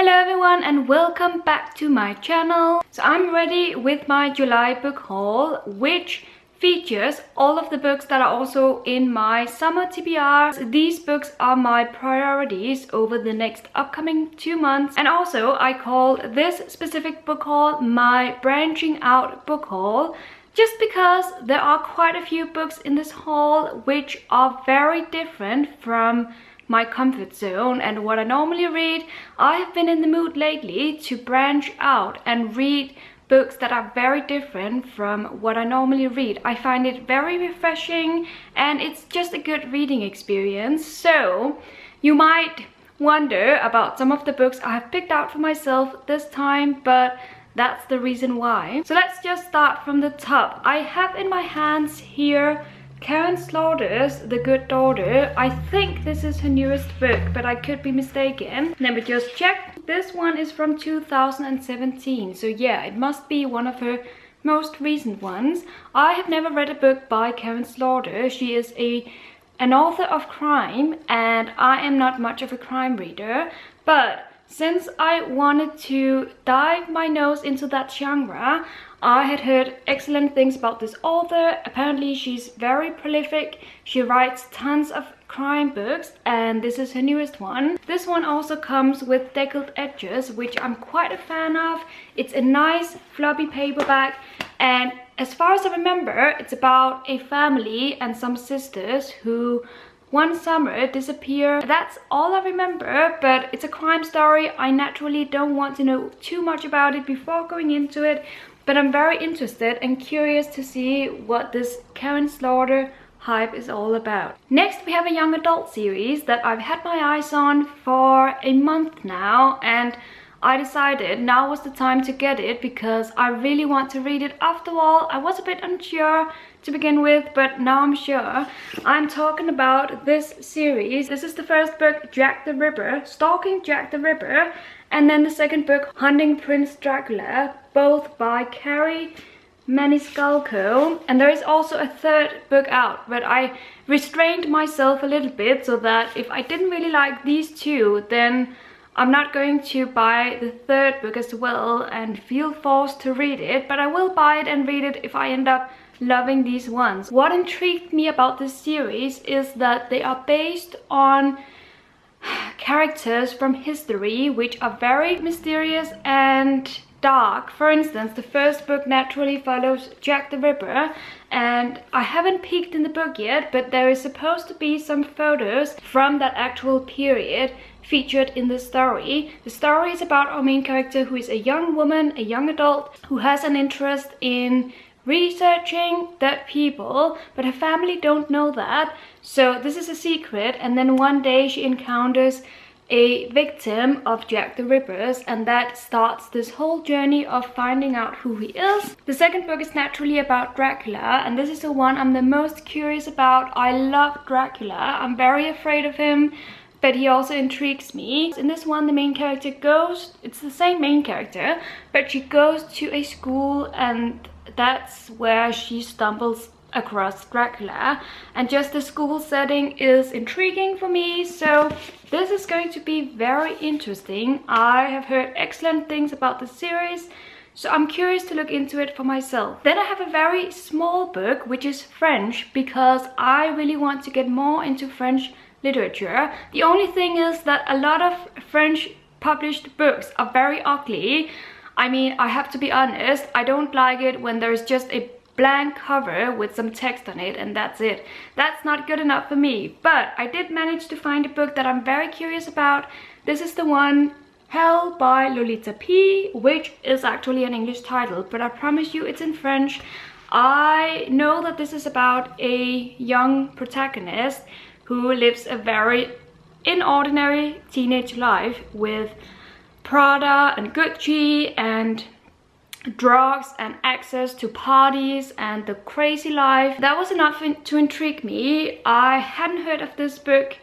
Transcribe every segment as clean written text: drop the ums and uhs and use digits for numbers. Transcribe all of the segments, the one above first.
Hello everyone and welcome back to my channel. So I'm ready with my July book haul, which features all of the books that are also in my summer TBR. So these books are my priorities over the next upcoming 2 months, and also I call this specific book haul my branching out book haul, just because there are quite a few books in this haul which are very different from my comfort zone and what I normally read. I have been in the mood lately to branch out and read books that are very different from what I normally read. I find it very refreshing and it's just a good reading experience. So you might wonder about some of the books I have picked out for myself this time, but that's the reason why. So let's just start from the top. I have in my hands here Karen Slaughter's The Good Daughter. I think this is her newest book, but I could be mistaken. Let me just check. This one is from 2017, so yeah, it must be one of her most recent ones. I have never read a book by Karen Slaughter. She is an author of crime, and I am not much of a crime reader, but since I wanted to dive my nose into that genre, I had heard excellent things about this author. Apparently she's very prolific. She writes tons of crime books, and this is her newest one. This one also comes with deckled edges, which I'm quite a fan of. It's a nice floppy paperback, and as far as I remember, it's about a family and some sisters who one summer disappear. That's all I remember, but it's a crime story. I naturally don't want to know too much about it before going into it, but I'm very interested and curious to see what this Karen Slaughter hype is all about. Next, we have a young adult series that I've had my eyes on for a month now, and I decided now was the time to get it because I really want to read it. After all, I was a bit unsure to begin with, but now I'm sure. I'm talking about this series. This is the first book, Jack the Ripper, Stalking Jack the Ripper, and then the second book, Hunting Prince Dracula, both by Carrie Maniscalco. And there is also a third book out, but I restrained myself a little bit so that if I didn't really like these two, then I'm not going to buy the third book as well and feel forced to read it, but I will buy it and read it if I end up loving these ones. What intrigued me about this series is that they are based on characters from history which are very mysterious and dark. For instance, the first book naturally follows Jack the Ripper, and I haven't peeked in the book yet, but there is supposed to be some photos from that actual period featured in the story. The story is about our main character, who is a young woman, a young adult, who has an interest in researching dead people, but her family don't know that, so this is a secret. And then one day she encounters a victim of Jack the Ripper's, and that starts this whole journey of finding out who he is. The second book is naturally about Dracula, and this is the one I'm the most curious about. I love Dracula. I'm very afraid of him, but he also intrigues me. In this one, the main character goes, it's the same main character, but she goes to a school, and that's where she stumbles across Dracula, and just the school setting is intriguing for me, so this is going to be very interesting. I have heard excellent things about the series, so I'm curious to look into it for myself. Then I have a very small book, which is French, because I really want to get more into French literature. The only thing is that a lot of French published books are very ugly. I mean, I have to be honest, I don't like it when there's just a blank cover with some text on it and that's it. That's not good enough for me. But I did manage to find a book that I'm very curious about. This is the one, Hell by Lolita P, which is actually an English title, but I promise you it's in French. I know that this is about a young protagonist who lives a very inordinary teenage life with Prada and Gucci and drugs and access to parties and the crazy life. That was enough to intrigue me. I hadn't heard of this book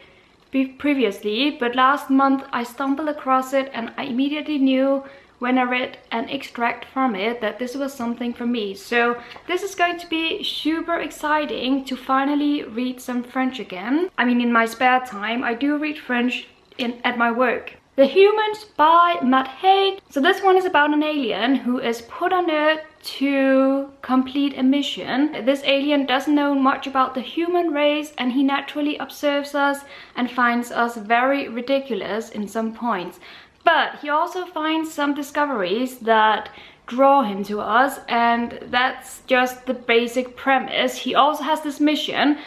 previously, but last month I stumbled across it, and I immediately knew when I read an extract from it that this was something for me. So this is going to be super exciting to finally read some French again. I mean, in my spare time I do read French at my work. The Humans by Matt Haig. So this one is about an alien who is put on Earth to complete a mission. This alien doesn't know much about the human race, and he naturally observes us and finds us very ridiculous in some points. But he also finds some discoveries that draw him to us, and that's just the basic premise. He also has this mission,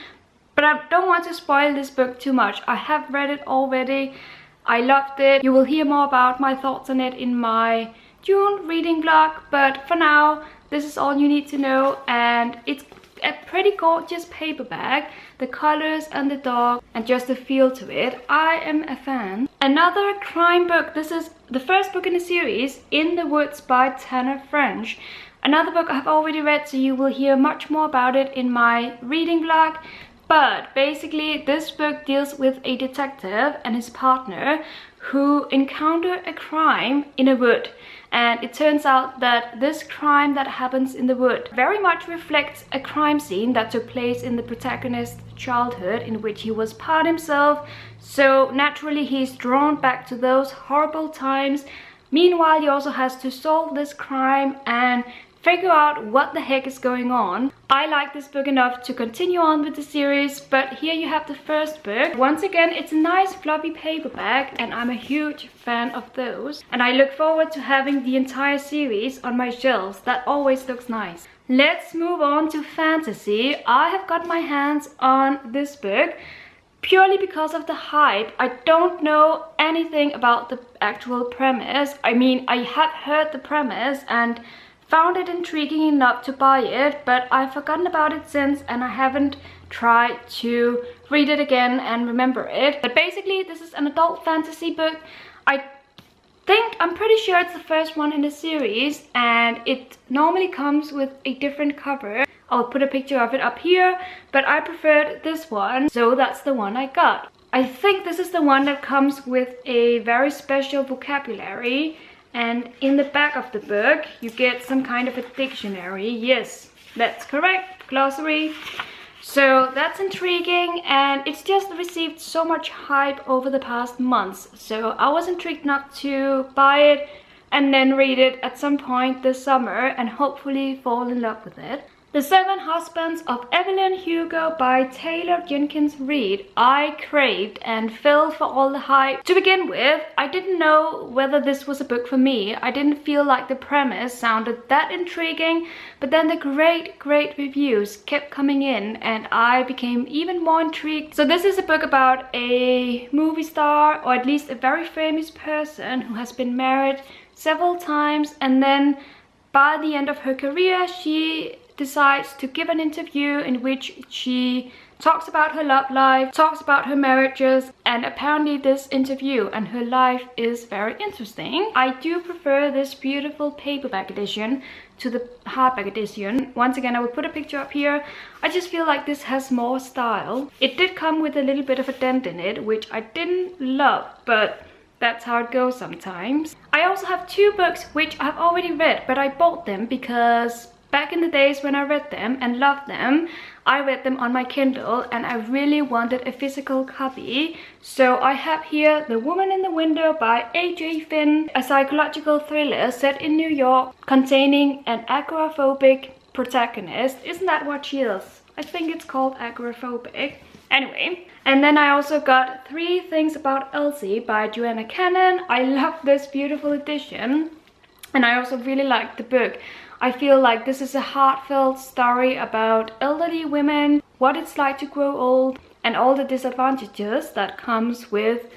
but I don't want to spoil this book too much. I have read it already. I loved it. You will hear more about my thoughts on it in my June reading vlog, but for now this is all you need to know, and it's a pretty gorgeous paperback. The colors and the dog and just the feel to it, I am a fan. Another crime book. This is the first book in the series, In the Woods by Tanner French. Another book I've already read, so you will hear much more about it in my reading vlog. But basically this book deals with a detective and his partner who encounter a crime in a wood, and it turns out that this crime that happens in the wood very much reflects a crime scene that took place in the protagonist's childhood, in which he was part himself, so naturally he's drawn back to those horrible times. Meanwhile, he also has to solve this crime and figure out what the heck is going on. I like this book enough to continue on with the series, but here you have the first book. Once again, it's a nice fluffy paperback, and I'm a huge fan of those. And I look forward to having the entire series on my shelves. That always looks nice. Let's move on to fantasy. I have got my hands on this book purely because of the hype. I don't know anything about the actual premise. I mean, I have heard the premise and found it intriguing enough to buy it, but I've forgotten about it since, and I haven't tried to read it again and remember it. But basically this is an adult fantasy book. I'm pretty sure it's the first one in the series, and it normally comes with a different cover. I'll put a picture of it up here, but I preferred this one, so that's the one I got. I think this is the one that comes with a very special vocabulary. And in the back of the book, you get some kind of a dictionary. Yes, that's correct, glossary. So that's intriguing, and it's just received so much hype over the past months. So I was intrigued enough to buy it and then read it at some point this summer and hopefully fall in love with it. The Seven Husbands of Evelyn Hugo by Taylor Jenkins Reid. I craved and fell for all the hype. To begin with, I didn't know whether this was a book for me. I didn't feel like the premise sounded that intriguing, but then the great reviews kept coming in and I became even more intrigued. So this is a book about a movie star, or at least a very famous person who has been married several times, and then by the end of her career she decides to give an interview in which she talks about her love life, talks about her marriages, and apparently this interview and her life is very interesting. I do prefer this beautiful paperback edition to the hardback edition. Once again, I will put a picture up here. I just feel like this has more style. It did come with a little bit of a dent in it, which I didn't love, but that's how it goes sometimes. I also have two books which I've already read, but I bought them because back in the days when I read them and loved them, I read them on my Kindle and I really wanted a physical copy. So I have here The Woman in the Window by A.J. Finn, a psychological thriller set in New York containing an agoraphobic protagonist. Isn't that what she is? I think it's called agoraphobic. Anyway, and then I also got Three Things About Elsie by Joanna Cannon. I love this beautiful edition, and I also really like the book. I feel like this is a heartfelt story about elderly women, what it's like to grow old, and all the disadvantages that comes with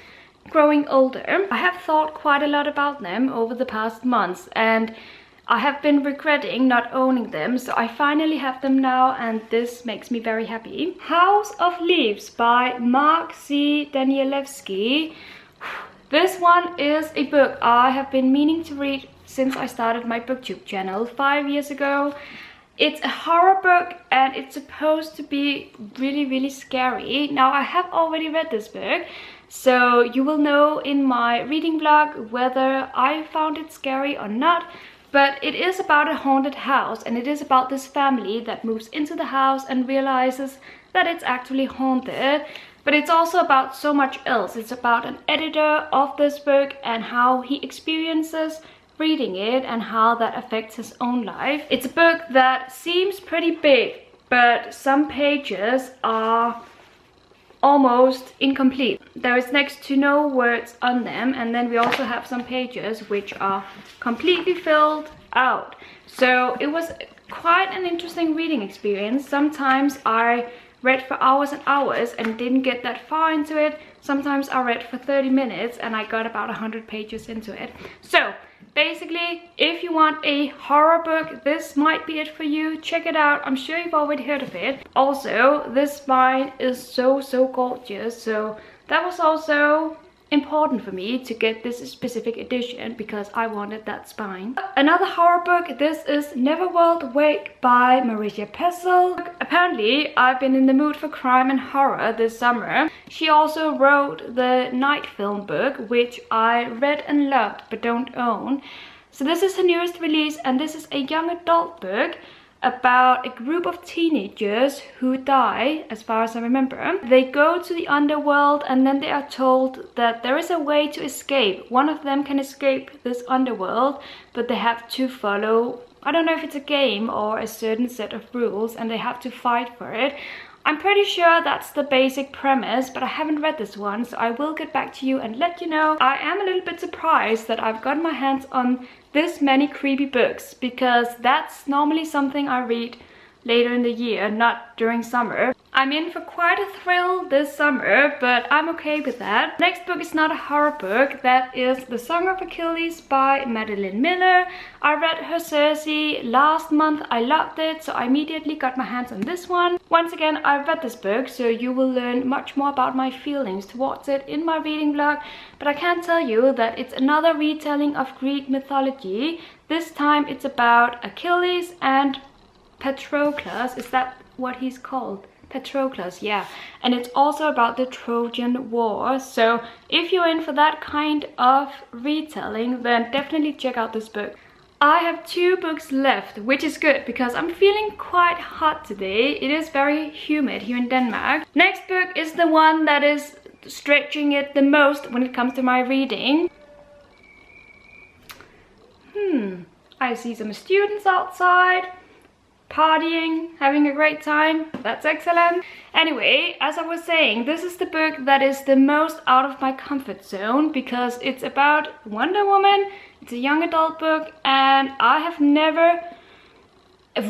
growing older. I have thought quite a lot about them over the past months, and I have been regretting not owning them, so I finally have them now, and this makes me very happy. House of Leaves by Mark C. Danielewski. This one is a book I have been meaning to read since I started my booktube channel 5 years ago. It's a horror book and it's supposed to be really scary. Now I have already read this book, so you will know in my reading vlog whether I found it scary or not. But it is about a haunted house, and it is about this family that moves into the house and realizes that it's actually haunted. But it's also about so much else. It's about an editor of this book and how he experiences reading it and how that affects his own life. It's a book that seems pretty big, but some pages are almost incomplete. There is next to no words on them, and then we also have some pages which are completely filled out. So it was quite an interesting reading experience. Sometimes I read for hours and hours and didn't get that far into it. Sometimes I read for 30 minutes and I got about 100 pages into it. So basically, if you want a horror book, this might be it for you. Check it out. I'm sure you've already heard of it. Also, this spine is so gorgeous. So that was also important for me to get this specific edition because I wanted that spine. Another horror book, this is Neverworld Wake by Marisha Pessel. Apparently, I've been in the mood for crime and horror this summer. She also wrote the Night Film book, which I read and loved but don't own. So this is her newest release, and this is a young adult book about a group of teenagers who die, as far as I remember. They go to the underworld and then they are told that there is a way to escape. One of them can escape this underworld, but they have to follow, I don't know if it's a game or a certain set of rules, and they have to fight for it. I'm pretty sure that's the basic premise, but I haven't read this one, so I will get back to you and let you know. I am a little bit surprised that I've got my hands on this many creepy books, because that's normally something I read later in the year, not during summer. I'm in for quite a thrill this summer, but I'm okay with that. Next book is not a horror book. That is The Song of Achilles by Madeline Miller. I read her Circe last month. I loved it, so I immediately got my hands on this one. Once again, I read this book, so you will learn much more about my feelings towards it in my reading vlog. But I can tell you that it's another retelling of Greek mythology. This time it's about Achilles and Patroclus. Is that what he's called? Patroclus, yeah. And it's also about the Trojan War. So if you're in for that kind of retelling, then definitely check out this book. I have 2 books left, which is good because I'm feeling quite hot today. It is very humid here in Denmark. Next book is the one that is stretching it the most when it comes to my reading. I see some students outside partying, having a great time. That's excellent. Anyway, as I was saying, this is the book that is the most out of my comfort zone because it's about Wonder Woman. It's a young adult book, and I have never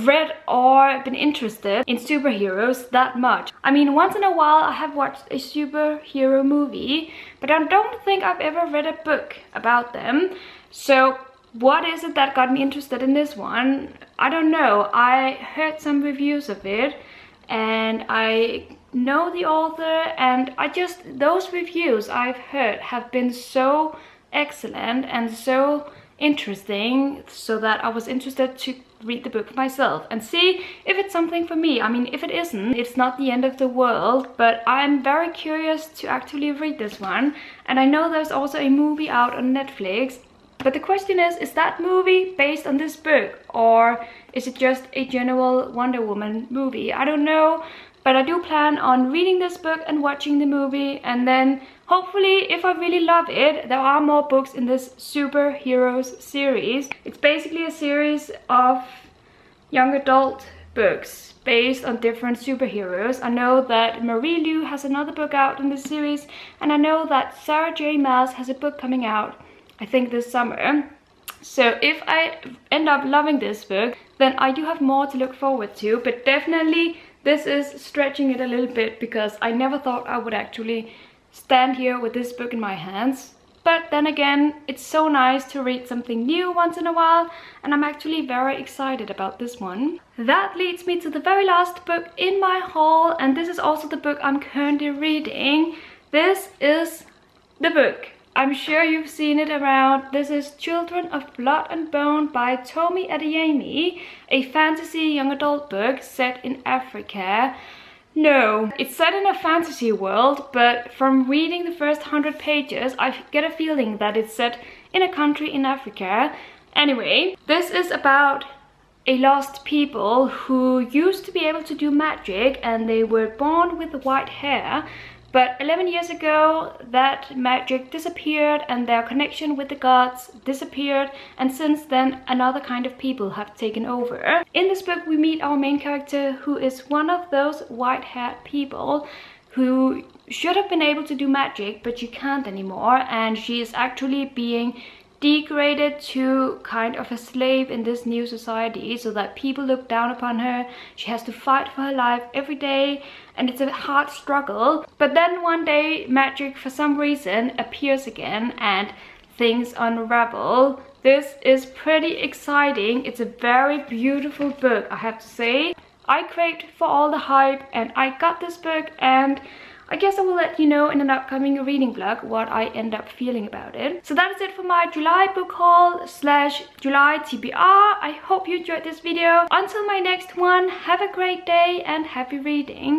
read or been interested in superheroes that much. I mean, once in a while I have watched a superhero movie, but I don't think I've ever read a book about them. So what is it that got me interested in this one? I don't know. I heard some reviews of it and I know the author, and those reviews I've heard have been so excellent and so interesting, so that I was interested to read the book myself and see if it's something for me. I mean, if it isn't, it's not the end of the world, but I'm very curious to actually read this one. And I know there's also a movie out on Netflix. But the question is that movie based on this book, or is it just a general Wonder Woman movie? I don't know, but I do plan on reading this book and watching the movie, and then hopefully, if I really love it, there are more books in this superheroes series. It's basically a series of young adult books based on different superheroes. I know that Marie Lu has another book out in this series, and I know that Sarah J. Maas has a book coming out, I think this summer. So if I end up loving this book, then I do have more to look forward to. But definitely this is stretching it a little bit because I never thought I would actually stand here with this book in my hands. But then again, it's so nice to read something new once in a while, and I'm actually very excited about this one. That leads me to the very last book in my haul, and this is also the book I'm currently reading. This is the book. I'm sure you've seen it around. This is Children of Blood and Bone by Tomi Adeyemi, a fantasy young adult book set in Africa. No, it's set in a fantasy world, but from reading the first 100 pages, I get a feeling that it's set in a country in Africa. Anyway, this is about a lost people who used to be able to do magic, and they were born with white hair. But 11 years ago, that magic disappeared and their connection with the gods disappeared, and since then another kind of people have taken over. In this book we meet our main character, who is one of those white-haired people who should have been able to do magic, but she can't anymore, and she is actually being degraded to kind of a slave in this new society, so that people look down upon her. She has to fight for her life every day, and it's a hard struggle. But then one day magic for some reason appears again and things unravel. This is pretty exciting. It's a very beautiful book, I have to say. I craved for all the hype and I got this book, and I guess I will let you know in an upcoming reading vlog what I end up feeling about it. So that is it for my July book haul / July TBR. I hope you enjoyed this video. Until my next one, have a great day and happy reading.